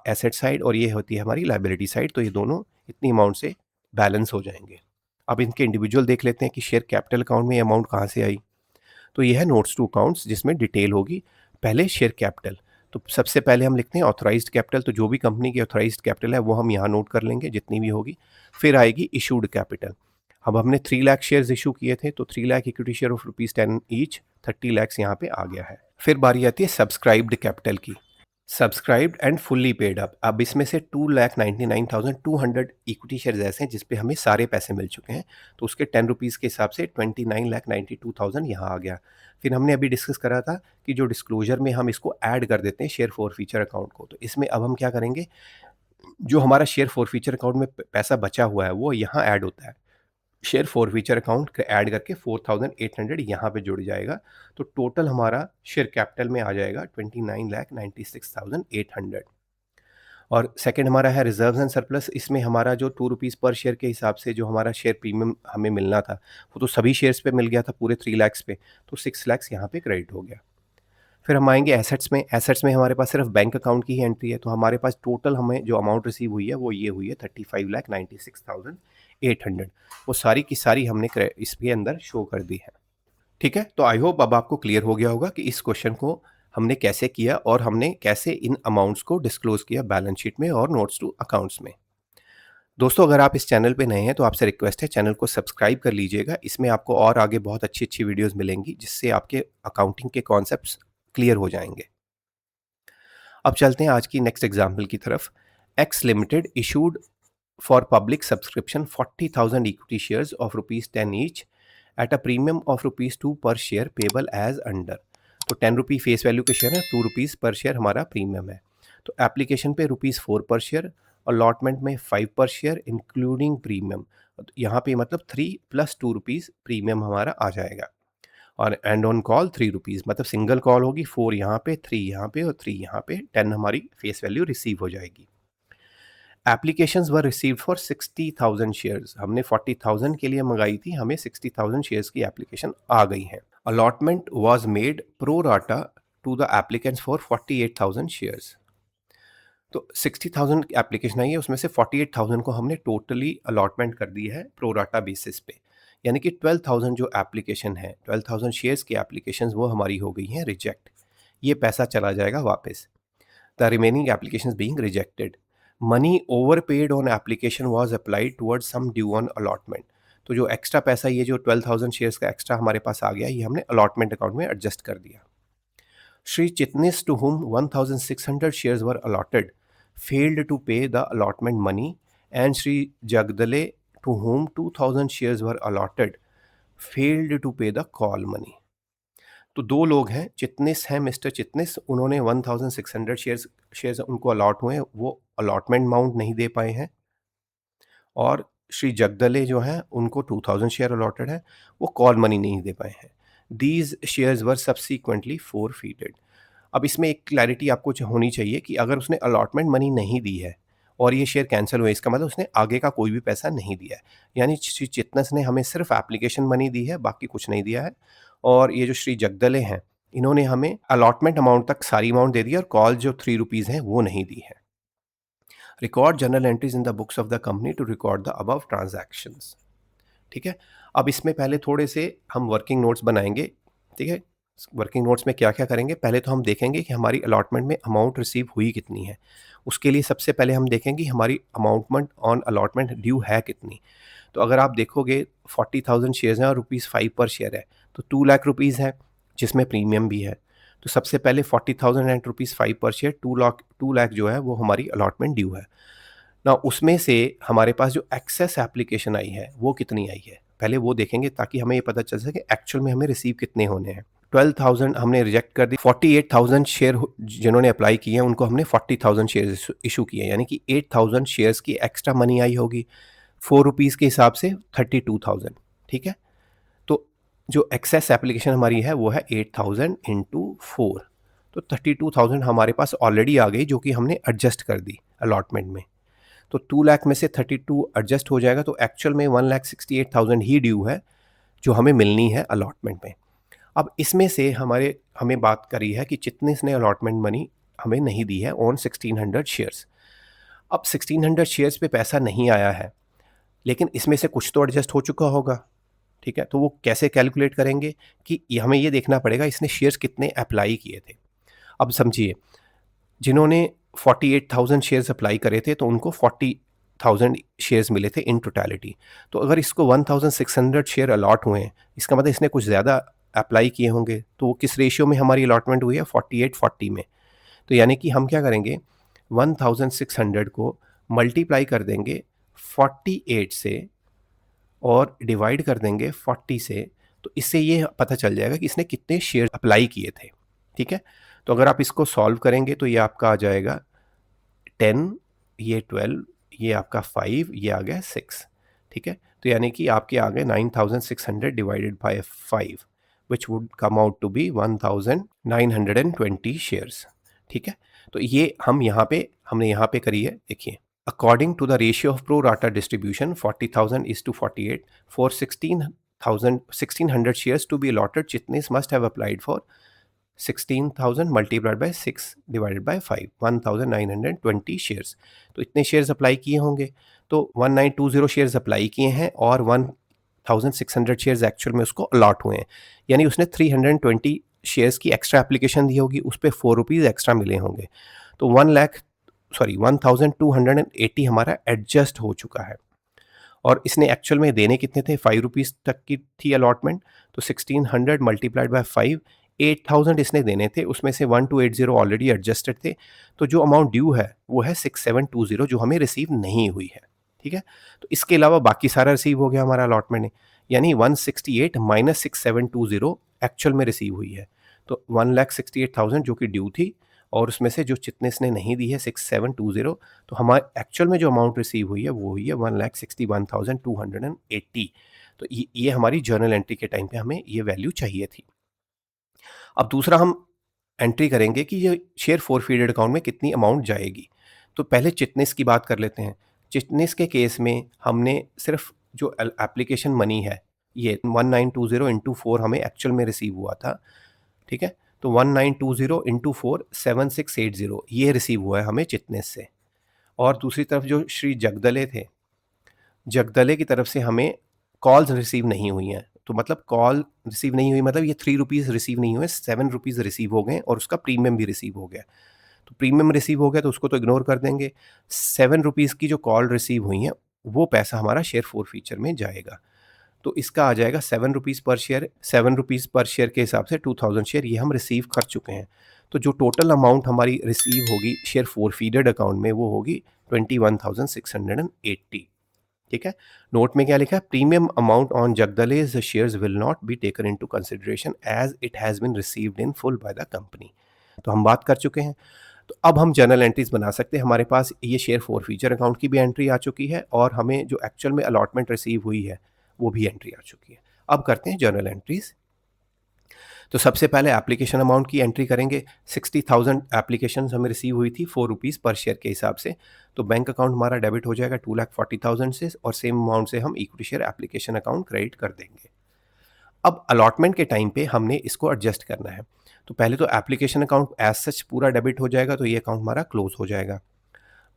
A: एसेट साइड, और ये होती है हमारी लायबिलिटी साइड। तो ये दोनों इतनी अमाउंट से बैलेंस हो जाएंगे। अब इनके इंडिविजुअल देख लेते हैं कि शेयर कैपिटल अकाउंट में ये अमाउंट कहाँ से आई। तो ये है नोट्स टू अकाउंट्स, जिसमें डिटेल होगी। पहले शेयर कैपिटल, तो सबसे पहले हम लिखते हैं ऑथराइज्ड कैपिटल, तो जो भी कंपनी की ऑथराइज्ड कैपिटल है वो हम यहाँ नोट कर लेंगे, जितनी भी होगी। फिर आएगी इशूड कैपिटल। अब हमने 3 लाख शेयर्स इशू किए थे, तो 3 lakh equity share of ₹10 each, 30 lakh यहाँ पे आ गया है। फिर बारी आती है सब्सक्राइब्ड कैपिटल की। Subscribed and fully paid up, अब इसमें से 2,99,200 इक्विटी शेयर्स ऐसे हैं जिसपे हमें सारे पैसे मिल चुके हैं, तो उसके ₹10 के हिसाब से 29,92,000 यहाँ आ गया। फिर हमने अभी डिस्कस करा था कि जो डिस्क्लोजर में हम इसको ऐड कर देते हैं शेयर फोर फीचर अकाउंट को, तो इसमें अब हम क्या करेंगे, जो हमारा शेयर फोर फीचर अकाउंट में पैसा बचा हुआ है वो यहाँ ऐड होता है। Share four feature account add करके 4800 यहाँ पे जुड़ जाएगा, तो टोटल हमारा शेयर कैपिटल में आ जाएगा 29,96,800। और सेकंड हमारा है रिजर्व्स एंड सरप्लस। इसमें हमारा जो ₹2 पर शेयर के हिसाब से जो हमारा शेयर प्रीमियम हमें मिलना था, वो तो सभी शेयर्स पे मिल गया था, पूरे 3 लाख पे, तो 6 लाख यहाँ पे क्रेडिट हो गया। फिर हम आएंगे एसेट्स में। एसेट्स में हमारे पास सिर्फ बैंक अकाउंट की ही एंट्री है, तो हमारे पास टोटल हमें जो अमाउंट रिसीव हुई है वो ये हुई है 35,96,800। वो सारी की सारी हमने इसके अंदर शो कर दी है। ठीक है, तो आई होप अब आपको क्लियर हो गया होगा कि इस क्वेश्चन को हमने कैसे किया, और हमने कैसे इन अमाउंट्स को डिस्क्लोज किया बैलेंस शीट में और नोट्स टू अकाउंट्स में। दोस्तों, अगर आप इस चैनल पे नए हैं तो आपसे रिक्वेस्ट है चैनल को सब्सक्राइब कर लीजिएगा। इसमें आपको और आगे बहुत अच्छी अच्छी वीडियोस मिलेंगी, जिससे आपके अकाउंटिंग के कॉन्सेप्ट्स क्लियर हो जाएंगे। अब चलते हैं आज की नेक्स्ट एग्जाम्पल की तरफ। X limited issued for public subscription 40,000 equity shares of ₹10 each at a premium of ₹2 पर शेयर पेबल एज अंडर। तो ₹10 फेस वैल्यू के शेयर है, ₹2 पर शेयर हमारा प्रीमियम है। तो एप्लीकेशन पे ₹4 पर शेयर, अलॉटमेंट में 5 पर शेयर इंक्लूडिंग प्रीमियम। यहाँ पे मतलब 3 प्लस ₹2 प्रीमियम हमारा आ जाएगा। और एंड ऑन कॉल ₹3, मतलब सिंगल कॉल होगी, 4 यहाँ पे, 3 यहाँ पे और 3 यहाँ पे, 10 हमारी फेस वैल्यू रिसीव हो जाएगी। Applications were received for 60,000 shares, हमने 40,000 के लिए मंगाई थी, हमें 60,000 शेयर्स की एप्लीकेशन आ गई है। Allotment was made pro rata to the applicants for 48,000 shares. तो 60,000 एप्लीकेशन आई है, उसमें से 48,000 को हमने टोटली अलॉटमेंट कर दी है प्रो राटा बेसिस पे, यानी कि 12,000 जो एप्लीकेशन है, 12,000 शेयर्स की एप्लीकेशंस वो हमारी हो गई हैं रिजेक्ट। ये पैसा चला जाएगा वापस। The remaining applications being rejected, money over paid on application was applied towards sum due on allotment. तो जो एक्स्ट्रा पैसा, ये जो 12,000 शेयर्स का एक्स्ट्रा हमारे पास आ गया, ये हमने अलॉटमेंट अकाउंट में एडजस्ट कर दिया। Shri Chitnis, to whom 1,600 shares were allotted, failed to pay the allotment money, and Sri Jagdale, to whom 2,000 shares were allotted, failed to pay the call money। तो दो लोग हैं, चिटनिस हैं, मिस्टर चिटनिस, उन्होंने 1,600 शेयर्स उनको अलॉट हुए हैं, वो अलॉटमेंट अमाउंट नहीं दे पाए हैं। और श्री जगदले जो हैं, उनको 2,000 शेयर अलॉटेड है, वो कॉल मनी नहीं दे पाए हैं। These shares were subsequently forfeited. अब इसमें एक क्लैरिटी आपको होनी चाहिए कि अगर उसने अलॉटमेंट मनी नहीं दी है और ये शेयर कैंसिल हुए, इसका मतलब उसने आगे का कोई भी पैसा नहीं दिया है। यानी श्री चिटनिस ने हमें सिर्फ एप्लीकेशन मनी दी है, बाकी कुछ नहीं दिया है। और ये जो श्री जगदले हैं, इन्होंने हमें अलॉटमेंट अमाउंट तक सारी अमाउंट दे दी है और कॉल जो 3 रुपीज़ हैं वो नहीं दी है। Record journal entries in the books of the company to record the above transactions. ठीक है, अब इसमें पहले थोड़े से हम वर्किंग नोट्स बनाएंगे। ठीक है, वर्किंग नोट्स में क्या क्या करेंगे, पहले तो हम देखेंगे कि हमारी अलॉटमेंट में अमाउंट रिसीव हुई कितनी है। उसके लिए सबसे पहले हम देखेंगे हमारी अमाउंटमेंट ऑन अलॉटमेंट ड्यू है कितनी। तो अगर आप देखोगे 40,000 शेयर्स हैं और ₹5 पर शेयर है, तो 2 लाख रुपीज़ है, जिसमें प्रीमियम भी है। तो सबसे पहले 40,000 एंड ₹5 पर शेयर, 2 लाख जो है वो हमारी अलॉटमेंट ड्यू है ना। उसमें से हमारे पास जो एक्सेस एप्लीकेशन आई है वो कितनी आई है, पहले वो देखेंगे, ताकि हमें ये पता चल सके एक्चुअल में हमें रिसीव कितने होने हैं। 12,000 हमने रिजेक्ट कर दी, 48,000 शेयर जिन्होंने अप्लाई किए हैं उनको हमने 40,000 शेयर इशू किए, यानी कि 8,000 शेयर्स की एक्स्ट्रा मनी आई होगी। 4 रुपीज़ के हिसाब से 32,000। ठीक है, तो जो एक्सेस एप्लीकेशन हमारी है वो है 8,000 इंटू 4, तो 32,000 हमारे पास ऑलरेडी आ गई, जो कि हमने एडजस्ट कर दी अलॉटमेंट में। तो 2 लाख में से 32 एडजस्ट हो जाएगा, तो एक्चुअल में 1,68,000 ही ड्यू है जो हमें मिलनी है अलॉटमेंट में। अब इसमें से हमें बात करी है कि चिटनिस ने अलॉटमेंट मनी हमें नहीं दी है ऑन 1,600 शेयर्स। अब 1,600 शेयर्स पे पैसा नहीं आया है, लेकिन इसमें से कुछ तो एडजस्ट हो चुका होगा। ठीक है, तो वो कैसे कैलकुलेट करेंगे कि हमें ये देखना पड़ेगा इसने शेयर्स कितने अप्लाई किए थे। अब समझिए, जिन्होंने 48,000 शेयर्स अप्लाई करे थे तो उनको 40,000 शेयर्स मिले थे इन टोटलिटी। तो अगर इसको 1,600 शेयर अलॉट हुए हैं, इसका मतलब इसने कुछ ज़्यादा अप्लाई किए होंगे। तो वो किस रेशियो में हमारी अलॉटमेंट हुई है, 48-40 में। तो यानी कि हम क्या करेंगे, 1,600 को मल्टीप्लाई कर देंगे 48 से और डिवाइड कर देंगे 40 से, तो इससे ये पता चल जाएगा कि इसने कितने शेयर अप्लाई किए थे। ठीक है, तो अगर आप इसको सॉल्व करेंगे तो ये आपका आ जाएगा 10, ये 12, ये आपका 5, ये आ गया 6। ठीक है, तो यानी कि आपके आ गए 9,600 divided by 5, which would come out to be 1,920 shares. ठीक है, तो ये हमने यहाँ पे करी है। देखिए, according to the ratio of pro rata distribution 40,000 is to 48, for 1,600 shares to be allotted, Chitnis must have applied for 16,000 multiplied by 6 divided by 5, 1,920 shares. तो इतने शेयर्स अप्लाई किए होंगे, तो 1,920 शेयर्स अप्लाई किए हैं और 1,600 शेयर्स एक्चुअल में उसको अलॉट हुए हैं। यानी उसने 320 शेयर्स की एक्स्ट्रा एप्लीकेशन दी होगी, उस पर 4 रुपीज़ एक्स्ट्रा मिले होंगे। तो 1,280 हमारा एडजस्ट हो चुका है। और इसने एक्चुअल में देने कितने थे, 5 रुपीज़ तक की थी अलॉटमेंट। तो 1,600 मल्टीप्लाइड बाय 5, 8,000 इसने देने थे, उसमें से 1,280 ऑलरेडी एडजस्टेड थे। तो जो अमाउंट ड्यू है वो है 6,720, जो हमें रिसीव नहीं हुई है। ठीक है, तो इसके अलावा बाकी सारा रिसीव हो गया हमारा अलॉटमेंट में, यानी 168 माइनस 6,720 एक्चुअल में रिसीव हुई है। तो 1,68,000 जो कि ड्यू थी, और उसमें से जो चिटनिस ने नहीं दी है 6,720, तो हमारे एक्चुअल में जो अमाउंट रिसीव हुई है वो हुई है 1,61,280। तो ये हमारी जर्नल एंट्री के टाइम पे हमें ये वैल्यू चाहिए थी। अब दूसरा हम एंट्री करेंगे कि ये शेयर फोरफीडेड अकाउंट में कितनी अमाउंट जाएगी। तो पहले चिटनिस की बात कर लेते हैं। चिटनिस के केस में हमने सिर्फ जो एप्लीकेशन मनी है, ये 1,920 इंटू 4 हमें एक्चुअल में रिसीव हुआ था। ठीक है, तो 1,920 इंटू 4 7,680 ये रिसीव हुआ है हमें चिटनिस से। और दूसरी तरफ जो श्री जगदले थे, जगदले की तरफ से हमें कॉल्स रिसीव नहीं हुई हैं। तो मतलब कॉल रिसीव नहीं हुई मतलब ये 3 रुपीज़ रिसीव नहीं हुए, 7 रुपीज़ रिसीव हो गए और उसका प्रीमियम भी रिसीव हो गया। तो प्रीमियम रिसीव हो गया तो उसको तो इग्नोर कर देंगे। 7 रुपीज़ की जो कॉल रिसीव हुई हैं वो पैसा हमारा शेयर फोर फीचर में जाएगा। तो इसका आ जाएगा 7 रुपीज़ पर शेयर। 7 रुपीज़ पर शेयर के हिसाब से 2000 शेयर ये हम रिसीव कर चुके हैं। तो जो टोटल अमाउंट हमारी रिसीव होगी शेयर फोरफीडेड अकाउंट में वो होगी 21,680। ठीक है। नोट में क्या लिखा है, प्रीमियम अमाउंट ऑन जगदलेज shares will not be taken into consideration as it has been received in full by the company. तो हम बात कर चुके हैं। तो अब हम जर्नल एंट्रीज बना सकते हैं। हमारे पास ये शेयर फॉर फ्यूचर अकाउंट की भी एंट्री आ चुकी है और हमें जो एक्चुअल में अलॉटमेंट रिसीव हुई है वो भी एंट्री आ चुकी है। अब करते हैं जर्नल एंट्रीज। तो सबसे पहले एप्लीकेशन अमाउंट की एंट्री करेंगे। 60,000 एप्लीकेशन हमें रिसीव हुई थी 4 रुपीज़ पर शेयर के हिसाब से। तो बैंक अकाउंट हमारा डेबिट हो जाएगा 2,40,000 से और सेम अमाउंट से हम equity share application account credit कर देंगे। अब अलॉटमेंट के टाइम पे हमने इसको एडजस्ट करना है। तो पहले तो एप्लीकेशन अकाउंट एज सच पूरा डेबिट हो जाएगा, तो ये अकाउंट हमारा क्लोज हो जाएगा।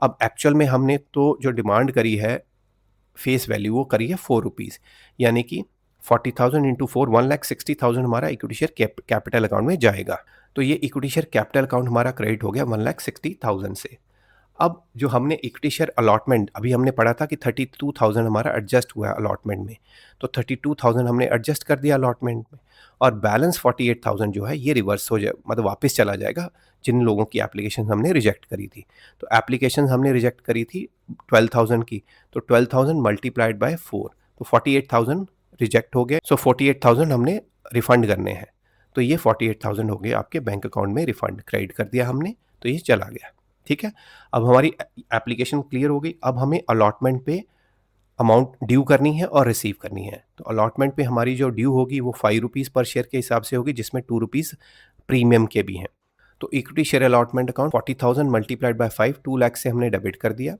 A: अब एक्चुअल में हमने तो जो डिमांड करी है फेस वैल्यू वो करी है 4 रुपीज़, यानी कि 40,000 इंटू 4 1,60,000 हमारा इक्विटी शेयर कैपिटल अकाउंट में जाएगा। तो ये इक्विटी शेयर कैपिटल अकाउंट हमारा क्रेडिट हो गया 1,60,000 से। अब जो हमने इक्विटी शेयर अलॉटमेंट अभी हमने पढ़ा था कि 32,000 हमारा एडजस्ट हुआ है अलॉटमेंट में, तो 32,000 हमने एडजस्ट कर दिया अलॉटमेंट में और बैलेंस 48,000 जो है ये रिवर्स हो जाए, मतलब वापस चला जाएगा जिन लोगों की एप्लीकेशन हमने रिजेक्ट करी थी। तो एप्लीकेशन हमने रिजेक्ट करी थी 12,000 की, तो 12,000 मल्टीप्लाइड बाय 4, तो 48,000 रिजेक्ट हो गए। सो 48,000 हमने रिफंड करने हैं, तो ये 48,000 हो गए आपके बैंक अकाउंट में रिफंड, क्रेडिट कर दिया हमने, तो ये चला गया। ठीक है। अब हमारी एप्लीकेशन क्लियर हो गई। अब हमें अलॉटमेंट पे अमाउंट ड्यू करनी है और रिसीव करनी है। तो अलॉटमेंट पे हमारी जो ड्यू होगी वो 5 रुपीज़ पर शेयर के हिसाब से होगी, जिसमें 2 रुपीज़ प्रीमियम के भी हैं। तो equity share allotment account 40,000 multiplied by 5, 2 lakh से हमने डेबिट कर दिया।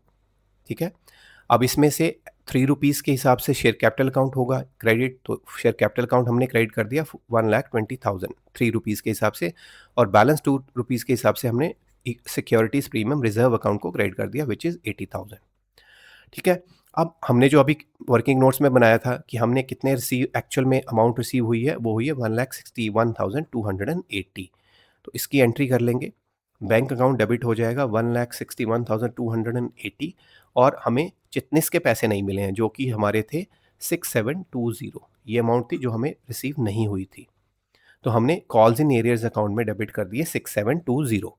A: ठीक है। अब इसमें से 3 रुपीज़ के हिसाब से शेयर कैपिटल अकाउंट होगा क्रेडिट, तो शेयर कैपिटल अकाउंट हमने क्रेडिट कर दिया 1,20,000 3 रुपीज़ के हिसाब से, और बैलेंस 2 रुपीज़ के हिसाब से हमने सिक्योरिटीज प्रीमियम रिजर्व अकाउंट को क्रेडिट कर दिया विच इज़ 80,000। ठीक है। अब हमने जो अभी वर्किंग नोट्स में बनाया था कि हमने कितने रिसीव एक्चुअल में अमाउंट रिसीव हुई है वो हुई है 1,61,280। तो इसकी एंट्री कर लेंगे। बैंक अकाउंट डेबिट हो जाएगा 1,61,280 और हमें चिटनिस के पैसे नहीं मिले हैं जो कि हमारे थे 6,720। ये अमाउंट थी जो हमें रिसीव नहीं हुई थी। तो हमने कॉल्स इन एरियर्स अकाउंट में डेबिट कर दिए 6,720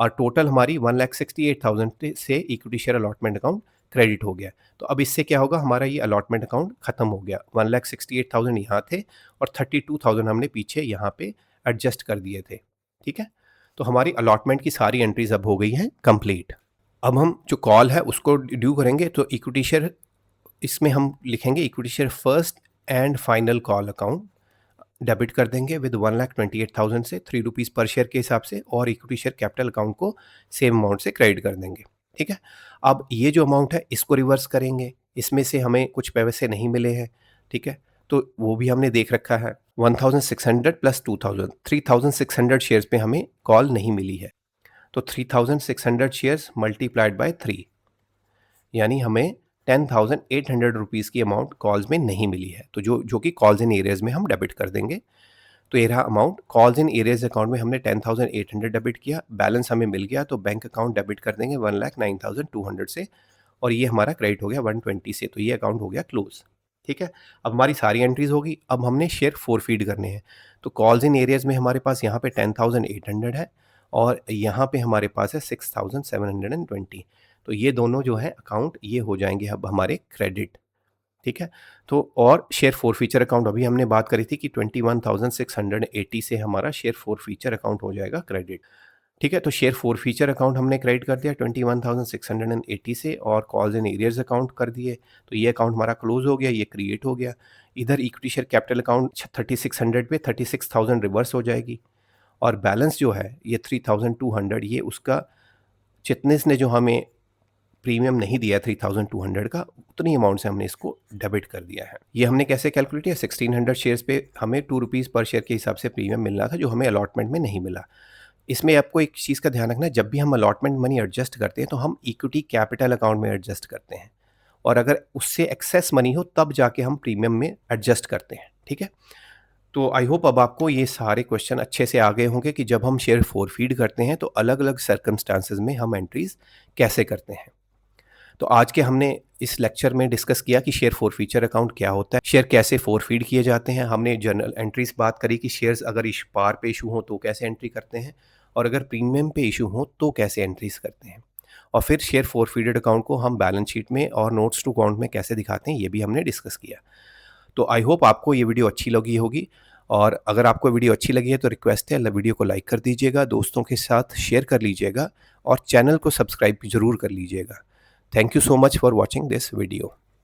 A: और टोटल हमारी 1,68,000 से equity share allotment account credit हो गया। तो अब इससे क्या होगा, हमारा ये अलॉटमेंट अकाउंट खत्म हो गया। 1,68,000 यहाँ थे और 32,000 हमने पीछे यहाँ पे एडजस्ट कर दिए थे। ठीक है। तो हमारी अलॉटमेंट की सारी एंट्रीज अब हो गई हैं कंप्लीट। अब हम जो कॉल है उसको ड्यू करेंगे। तो इक्विटी शेयर इसमें हम लिखेंगे equity share first and final call account debit कर देंगे विद 1,28,000 से 3 रुपीज़ पर शेयर के हिसाब से, और इक्विटी शेयर कैपिटल अकाउंट को सेम अमाउंट से क्रेडिट कर देंगे। ठीक है। अब ये जो अमाउंट है इसको रिवर्स करेंगे, इसमें से हमें कुछ पैसे नहीं मिले हैं। ठीक है। तो वो भी हमने देख रखा है। 1,600 प्लस 2,000 3,600 शेयर्स पे हमें कॉल नहीं मिली है। तो 3,600 शेयर्स मल्टीप्लाइड बाय 3, यानी हमें 10,800 रुपीज़ की अमाउंट कॉल्स में नहीं मिली है। तो जो कि कॉल्स इन एरियाज़ में हम डेबिट कर देंगे। तो ये रहा amount. Calls in areas account में हमने 10,800 डेबिट किया, बैलेंस हमें मिल गया, तो बैंक अकाउंट डेबिट कर देंगे 1,09,200 से, और ये हमारा क्रेडिट हो गया 120 से। तो ये अकाउंट हो गया क्लोज। ठीक है। अब हमारी सारी एंट्रीज होगी। अब हमने शेयर फोरफीड करने हैं। तो कॉल्स इन एरियाज़ में हमारे पास यहाँ पे 10,800 है और यहाँ पे हमारे पास है 6,720। तो ये दोनों जो है अकाउंट ये हो जाएंगे अब हमारे क्रेडिट। ठीक है। तो और शेयर फोर फीचर अकाउंट अभी हमने बात करी थी कि 21,680 से हमारा शेयर फोर फीचर अकाउंट हो जाएगा क्रेडिट। ठीक है। तो शेयर फोर फीचर अकाउंट हमने क्रेडिट कर दिया 21,680 से, और कॉल्स इन एरियर्स अकाउंट कर दिए। तो ये अकाउंट हमारा क्लोज हो गया, ये क्रिएट हो गया। इधर इक्विटी शेयर कैपिटल अकाउंट 3,600 पे 36,000 रिवर्स हो जाएगी, और बैलेंस जो है ये 3,200, ये उसका चिटनिस ने जो हमें प्रीमियम नहीं दिया 3,200 का, उतनी अमाउंट से हमने इसको डेबिट कर दिया है। ये हमने कैसे कैलकुलेट किया, 1,600 शेयर्स पे हमें 2 रुपीज़ पर शेयर के हिसाब से प्रीमियम मिलना था जो हमें अलॉटमेंट में नहीं मिला। इसमें आपको एक चीज़ का ध्यान रखना है, जब भी हम अलॉटमेंट मनी एडजस्ट करते हैं तो हम इक्विटी कैपिटल अकाउंट में एडजस्ट करते हैं, और अगर उससे एक्सेस मनी हो तब जाके हम प्रीमियम में एडजस्ट करते हैं। ठीक है। तो आई होप अब आपको ये सारे क्वेश्चन अच्छे से आ गए होंगे कि जब हम शेयर फोरफीड करते हैं तो अलग अलग सर्कमस्टांसेस में हम एंट्रीज कैसे करते हैं। तो आज के हमने इस लेक्चर में डिस्कस किया कि शेयर फॉरफीचर अकाउंट क्या होता है, शेयर कैसे फॉरफीड किए जाते हैं। हमने जर्नल एंट्रीज बात करी कि शेयर्स अगर इस पार पे इशू हो तो कैसे एंट्री करते हैं, और अगर प्रीमियम पे इशू हो तो कैसे एंट्रीज करते हैं। और फिर शेयर फॉरफीडेड अकाउंट को हम बैलेंस शीट में और नोट्स टू अकाउंट में कैसे दिखाते हैं, ये भी हमने डिस्कस किया। तो आई होप आपको ये वीडियो अच्छी लगी होगी, और अगर आपको वीडियो अच्छी लगी है तो रिक्वेस्ट है वीडियो को लाइक कर दीजिएगा, दोस्तों के साथ शेयर कर लीजिएगा, और चैनल को सब्सक्राइब जरूर कर लीजिएगा। Thank you so much for watching this video.